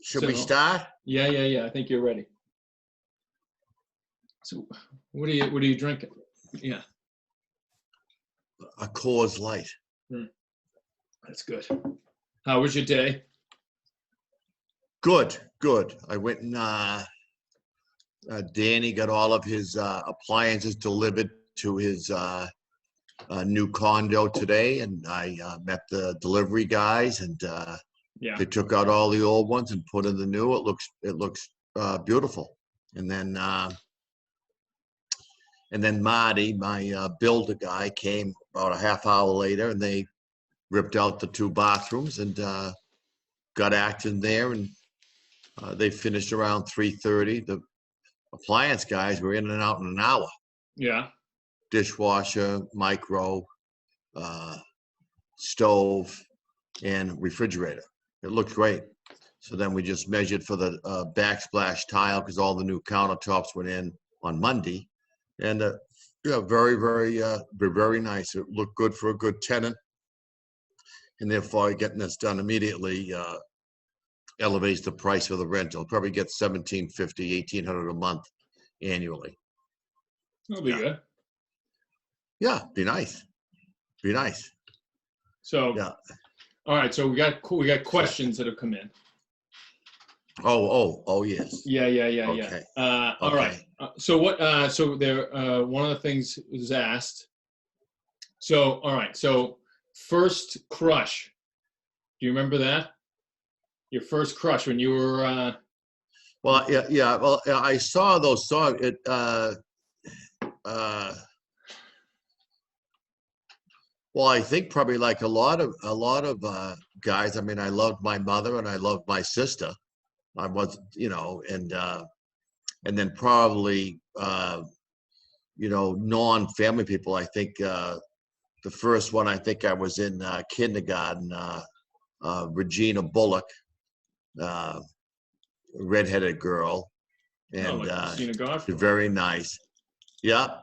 Should we start? Yeah. I think you're ready. So, what are you drinking? Yeah. A Coors Light. That's good. How was your day? Good. I went and Danny got all of his appliances delivered to his new condo today, and I met the delivery guys, and they took out all the old ones and put in the new. It looks beautiful. And then Marty, my builder guy, came about a half hour later, and they ripped out the 2 bathrooms and got acting there, and they finished around 3:30. The appliance guys were in and out in an hour. Yeah. Dishwasher, micro, stove, and refrigerator. It looked great. So then we just measured for the backsplash tile, because all the new countertops went in on Monday. And very nice. It looked good for a good tenant. And therefore, getting this done immediately elevates the price for the rental. Probably get $1,750, $1,800 a month annually. That'll be good. Yeah, be nice. So, all right. So we got questions that have come in. Oh, yes. Yeah. Okay. All right. So what? So there. One of the things was asked. So all right. So first crush. Do you remember that? Your first crush when you were. Well, yeah. Well, I saw those songs. Well, I think probably like a lot of guys. I mean, I loved my mother and I loved my sister. I was, and then probably, non-family people. I think the first one, I think I was in kindergarten, Regina Bullock, redheaded girl, and very nice. Yep.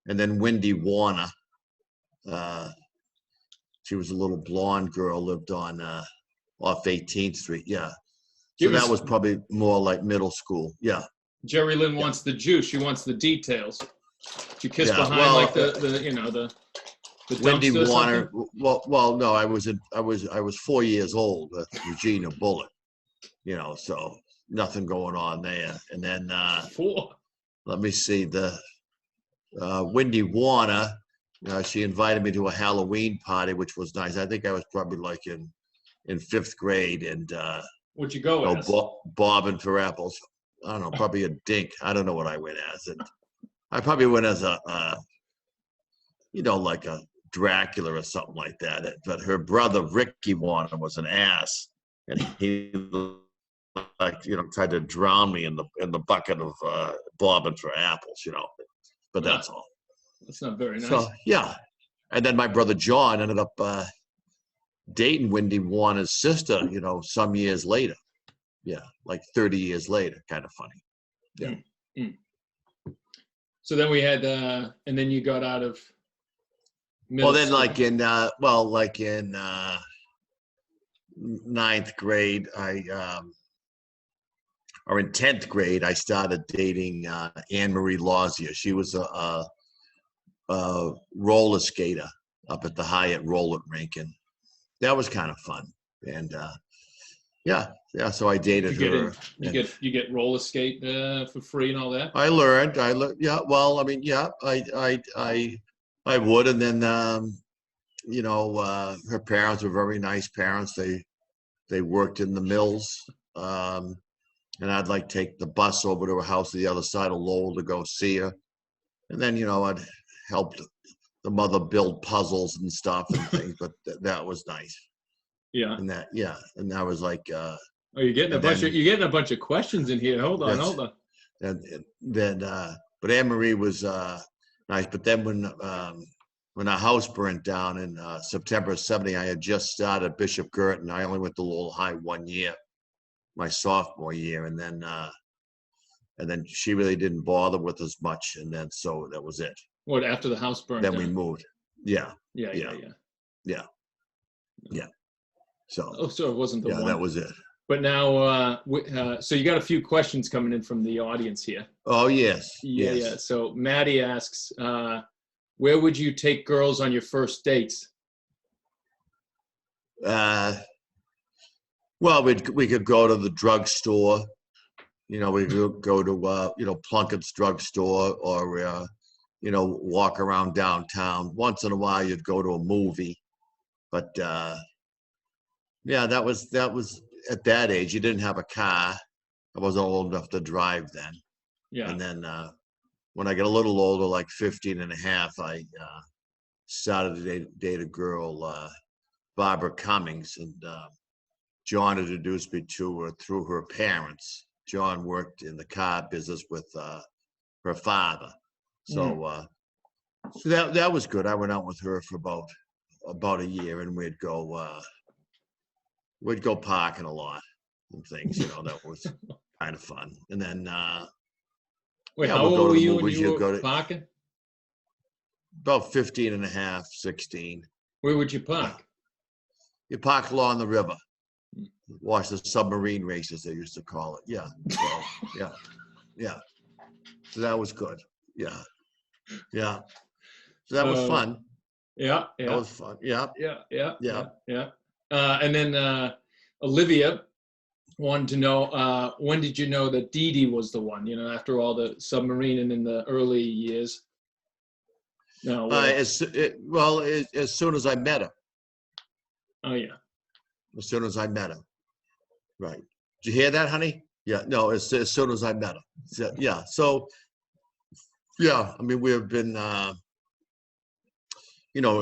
And then Wendy Warner. She was a little blonde girl, lived on off 18th Street. Yeah. So that was probably more like middle school. Yeah. Jerry Lynn wants the juice. She wants the details. She kissed behind the Wendy Warner. Well, no, I was 4 years old with Regina Bullock. So nothing going on there. And then 4. Let me see, the Wendy Warner. She invited me to a Halloween party, which was nice. I think I was probably like in 5th grade, and what'd you go as? Bobbing for apples. I don't know, probably a dink. I don't know what I went as, and I probably went as a like a Dracula or something like that. But her brother Ricky Warner was an ass, and he tried to drown me in the bucket of bobbing for apples. But that's all. That's not very nice. So yeah, and then my brother John ended up dating Wendy Warner's sister, some years later. Yeah, like 30 years later. Kind of funny. Yeah. So then we had, and then you got out of middle school. Like in 9th grade, or in 10th grade, I started dating Anne Marie Lazier. She was a roller skater up at the Hyatt roller rink, and that was kind of fun. And so I dated her. You get roller skate for free and all that. I learned. Yeah. Well, I mean, yeah. I would, and then her parents were very nice parents. They worked in the mills, and I'd like take the bus over to her house to the other side of Lowell to go see her, and then I'd help the mother build puzzles and stuff and things. But that was nice. Yeah. And that was like. You're getting a bunch of questions in here. Hold on. And then, but Anne Marie was nice. But then when our house burnt down in September of '70, I had just started Bishop Girton. I only went to Lowell High 1 year, my sophomore year, and then she really didn't bother with us much, and then so that was it. What, after the house burned down? Then we moved. Yeah. Yeah. So Oh, so it wasn't the yeah, one. that was it. But now, so you got a few questions coming in from the audience here. Oh yes, Yeah, yes. yeah. So Maddie asks, where would you take girls on your first dates? Well, we could go to the drugstore. You know, we could go to Plunkett's drugstore, or walk around downtown. Once in a while, you'd go to a movie. But yeah, that was at that age. You didn't have a car. I wasn't old enough to drive then. Yeah. And then when I got a little older, like 15 and a half, I started to date a girl, Barbara Cummings, and John introduced me to her through her parents. John worked in the car business with her father. So so that was good. I went out with her for about a year, and we'd go parking a lot and things. That was kind of fun. And then Wait, yeah, how we'll go old to were the you when movies. you You'll were go to parking? about 15 and a half, 16. Where would you park? You park along the river. Watch the submarine races, they used to call it. Yeah. So yeah. So that was good. Yeah. Yeah. So that was fun. Yeah, That yeah, was fun. Yeah. yeah. And then Olivia wanted to know, when did you know that Dee Dee was the one? After all the submarine in the early years. No. As soon as I met her. Oh yeah. As soon as I met her. Right. Did you hear that, honey? Yeah. No. As soon as I met her. So, yeah. So yeah. I mean, we have been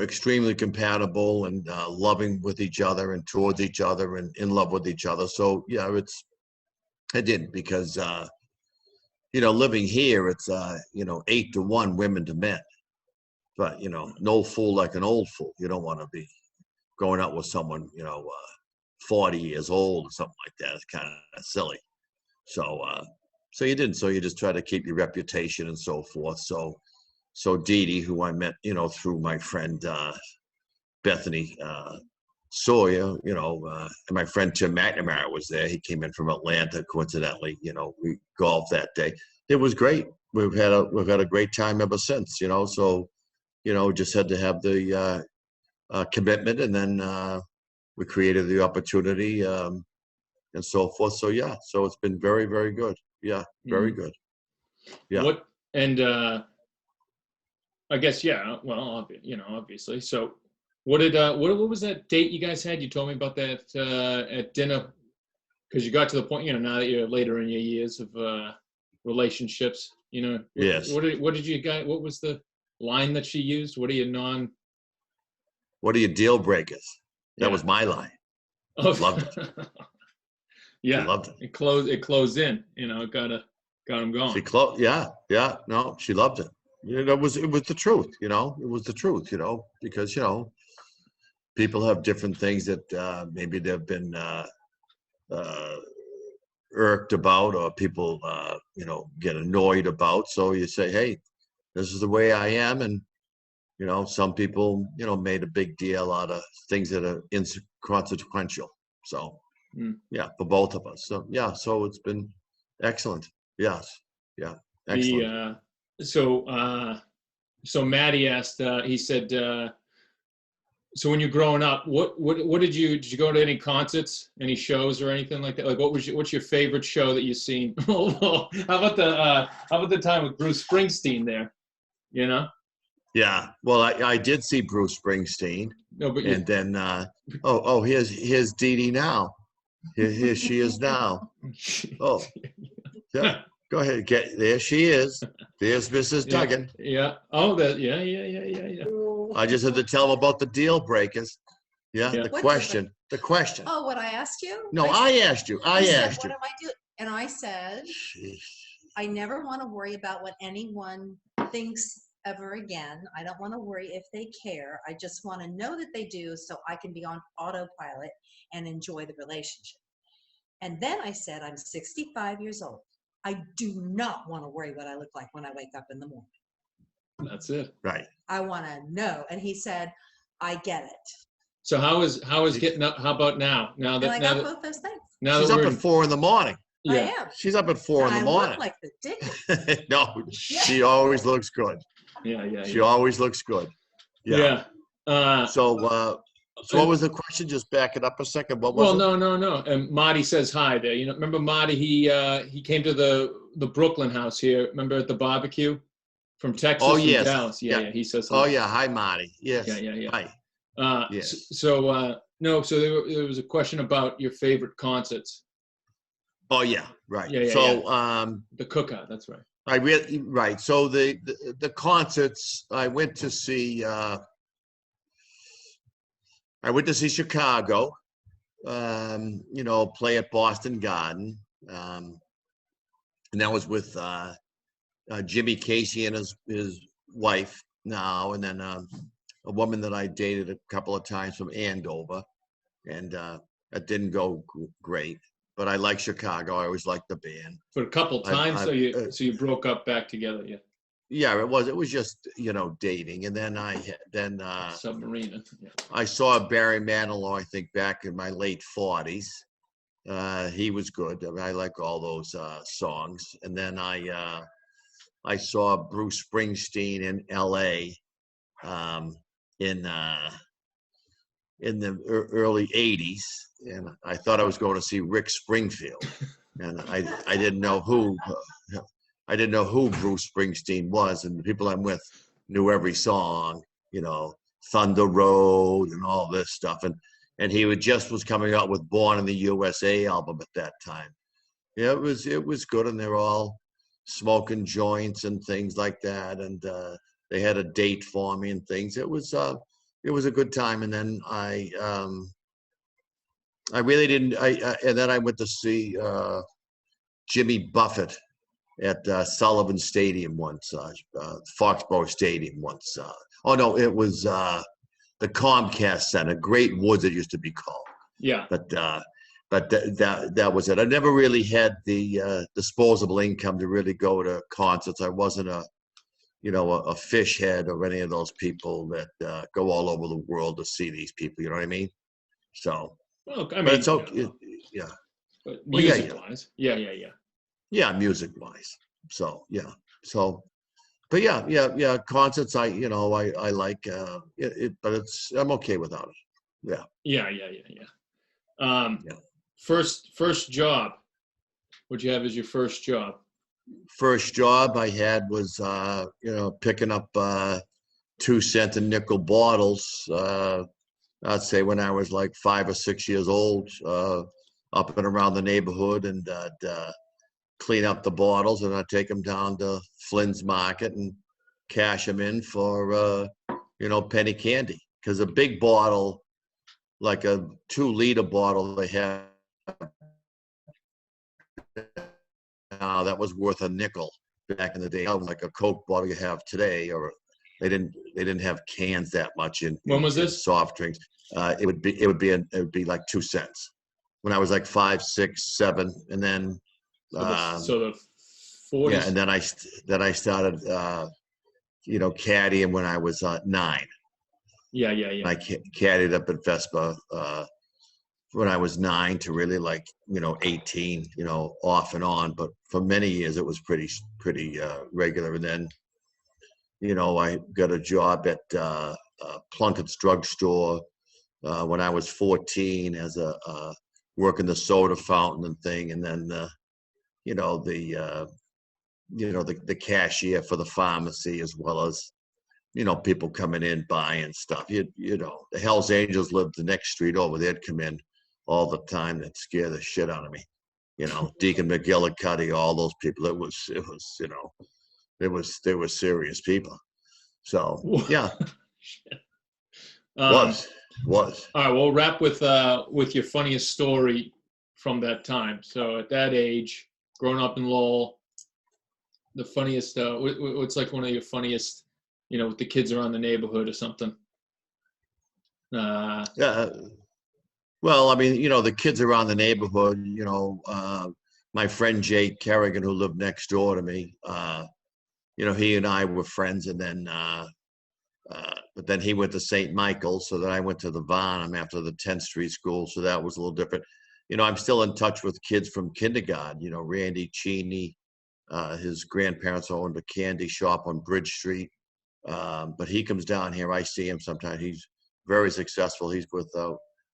extremely compatible and loving with each other and towards each other and in love with each other. So yeah, I did, because living here, it's 8-to-1 women to men. But no fool like an old fool. You don't want to be going out with someone 40 years old or something like that. It's kind of silly. So you didn't. So you just try to keep your reputation and so forth. So Dee Dee, who I met through my friend Bethany Sawyer, and my friend Tim McNamara was there. He came in from Atlanta, coincidentally. We golfed that day. It was great. We've had a great time ever since. So just had to have the commitment, and then we created the opportunity, and so forth. So yeah, so it's been very, very good. Yeah, very good. Yeah. What and I guess yeah. Well, obviously. So what was that date you guys had? You told me about that at dinner, because you got to the point, now that you're later in your years of relationships. Yes. What did you guys? What was the line that she used? What are your What are your deal breakers? That Yeah. was my line. Oh, Loved it. yeah. She loved it. It closed in. It got him going. She closed. Yeah. No, she loved it. It was the truth. It was the truth. Because people have different things that maybe they've been irked about, or people get annoyed about. So you say, hey, this is the way I am, and some people made a big deal out of things that are inconsequential. So yeah, for both of us. So yeah, so it's been excellent. Yes. Yeah. Excellent. So Maddie asked, he said, so when you're growing up, what did you go to any concerts, any shows or anything like that? Like what's your favorite show that you've seen? How about the time with Bruce Springsteen there? Yeah. Well, I did see Bruce Springsteen. No, but and then here's Dee Dee now. Here she is now. Oh, yeah. Go ahead. There she is. There's Mrs. Duggan. Yeah. Oh, yeah. I just had to tell them about the deal breakers. Yeah. Yeah. The question. Oh, what I asked you? No, I asked you. I asked you. What am I doing? And I said, I never want to worry about what anyone thinks ever again. I don't want to worry if they care. I just want to know that they do, so I can be on autopilot and enjoy the relationship. And then I said, I'm 65 years old. I do not want to worry what I look like when I wake up in the morning. That's it. Right. I want to know. And he said, I get it. So how is getting up? How about now? Now And I that got both those things. now She's that up we're at 4 in the morning. I yeah. am. She's up at 4 in And the I morning. look like the Dickens. No, she always looks good. Yeah. She always looks good. Yeah. Yeah. So what was the question? Just back it up a second. What was Well, it? no. And Marty says hi there. You know, remember Marty? He came to the Brooklyn house here. Remember at the barbecue from Texas, Oh, from yes. Dallas. Yeah. He says Oh, hello. yeah. Hi, Marty. Yes. Yeah. Hi. Yes. No. So there was a question about your favorite concerts. Oh, yeah. Right. Yeah. So, The cookout. That's right. right. So the concerts I went to see. I went to see Chicago. Play at Boston Garden, and that was with Jimmy Casey and his wife now, and then a woman that I dated a couple of times from Andover, and that didn't go great. But I like Chicago. I always liked the band. But a couple times, so you broke up back together. Yeah. Yeah, it was just dating, and then Submarine. Yeah. I saw Barry Manilow, I think, back in my late 40s. He was good. I mean, I like all those songs. And then I saw Bruce Springsteen in L.A. In the early 80s, and I thought I was going to see Rick Springfield, and I didn't know who Bruce Springsteen was, and the people I'm with knew every song, Thunder Road and all this stuff, and he was coming out with Born in the USA album at that time. Yeah, it was good, and they're all smoking joints and things like that, and they had a date for me and things. It was a good time, and then I really didn't. And then I went to see Jimmy Buffett at Sullivan Stadium once, Foxborough Stadium once. Oh no, it was the Comcast Center, Great Woods it used to be called. Yeah. But that was it. I never really had the disposable income to really go to concerts. I wasn't a fish head or any of those people that go all over the world to see these people. You know what I mean? So, Well, I mean, but it's okay. Yeah. But Well, yeah, music-wise, yeah. Yeah, music-wise. So, yeah. So, but yeah. Concerts, I like but I'm okay without it. Yeah. Yeah. Yeah. First job. What'd you have as your first job? First job I had was picking up 2-cent and nickel bottles. I'd say when I was like 5 or 6 years old, up and around the neighborhood, and clean up the bottles, and I'd take them down to Flynn's Market and cash them in for penny candy. Because a big bottle, like a 2-liter bottle, they have now, that was worth a nickel back in the day. Like a Coke bottle you have today, or they didn't have cans that much in. When was in this? soft drinks? It would be like 2 cents when I was like 5, 6, 7, and then So the 40s. yeah, and then I started caddying when I was 9. Yeah. I caddied up at Vespa when I was 9 to really 18, off and on. But for many years it was pretty regular. And then, I got a job at Plunkett's drugstore when I was 14 as a working the soda fountain and thing. And then, the cashier for the pharmacy, as well as, people coming in buying stuff. The Hells Angels lived the next street over. They'd come in all the time. That scare the shit out of me. Deacon McGillicuddy, all those people. They were serious people. So yeah, was. All right, we'll wrap with your funniest story from that time. So at that age, growing up in Lowell, the funniest. What's like one of your funniest, with the kids around the neighborhood or something? Yeah. Well, I mean, the kids around the neighborhood, my friend Jake Kerrigan, who lived next door to me, he and I were friends. And then But then he went to St. Michael's, so then I went to the Varnum after the 10th Street School, so that was a little different. I'm still in touch with kids from kindergarten, Randy Cheney, his grandparents owned a candy shop on Bridge Street. But he comes down here, I see him sometimes. He's very successful. He's with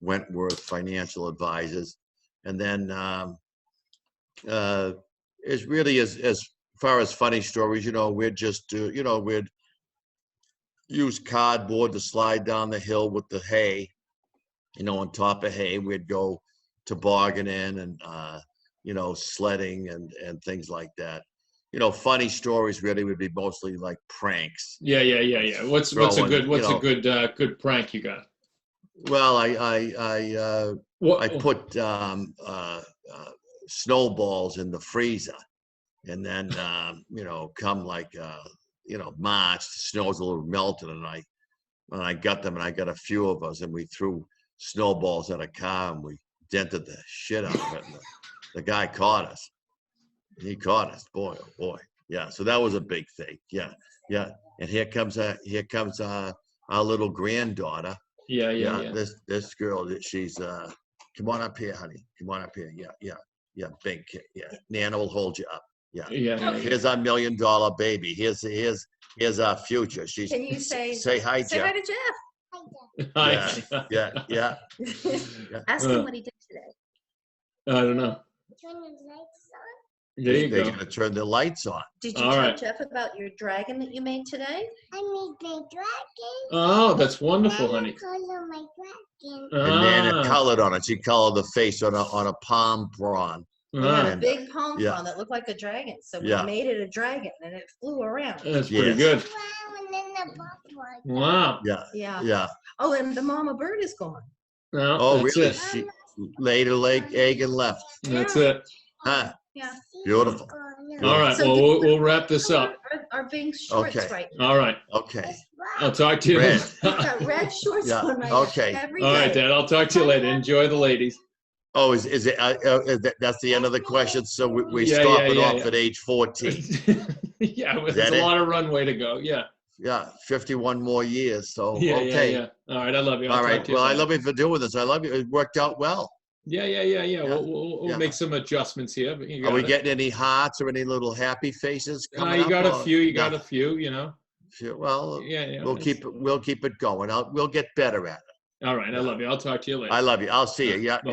Wentworth Financial Advisors. And then it's really as far as funny stories, we'd just we'd use cardboard to slide down the hill with the hay, on top of hay. We'd go tobogganing and sledding and things like that. Funny stories really would be mostly like pranks. Yeah. What's a good prank you got? Well, I put snowballs in the freezer, and then come like March, the snow's a little melted, and I got them, and I got a few of us, and we threw snowballs at a car, and we dented the shit out of it. And the guy caught us. He caught us, boy, oh boy. Yeah, so that was a big thing. Yeah. And here comes our little granddaughter. Yeah. This girl, she's come on up here, honey. Come on up here. Yeah, big kid. Yeah, Nana will hold you up. Yeah. Here's our $1 million baby. Here's our future. Can you say hi, say Jeff? hi to Jeff? Hi. Yeah. Ask him what he did today. I don't know. Turn the lights on. There you They're go. gonna turn the lights on. Did you All tell right. Jeff about your dragon that you made today? I made my dragon. Oh, that's wonderful, honey. Color my dragon. And Nana Ah, colored on it. She colored the face on a palm prawn. We had a And, big palm yeah. frond that looked like a dragon, so we Yeah. made it a dragon, and it flew around. that's pretty Yes. good. Wow, and then the box was. Wow. Yeah. Yeah. Oh, and the mama bird is gone. No, Oh, that's really? it. She laid her egg and left. That's it. Huh? Yeah. Beautiful. All right. So Well, you- we'll wrap this up. Are being shorts Okay. right. All right. Okay. I'll talk to you. Red. I've got red shorts Yeah, on right okay. every All right, day. Dad. I'll talk to you later. Enjoy the ladies. Oh, is it? That's the end of the question. So we Yeah, stop yeah, it yeah, off yeah. at age 14. Yeah, Is there's that a it? lot of runway to go. Yeah. Yeah, 51 more years. So Yeah. okay. Yeah. All right. I love you. I'll All talk right. to you Well, I later. love you for doing this. I love you. It worked out well. Yeah. Yeah. We'll Yeah. make some adjustments here. But you Are we got it. getting any hearts or any little happy faces coming You got up? a or few. You got a nothing? few. You know. Sure, well, Yeah. we'll keep it going. We'll get better at it. All right. I Yeah. love you. I'll talk to you later. I love you. I'll see you. Yeah. Bye-bye.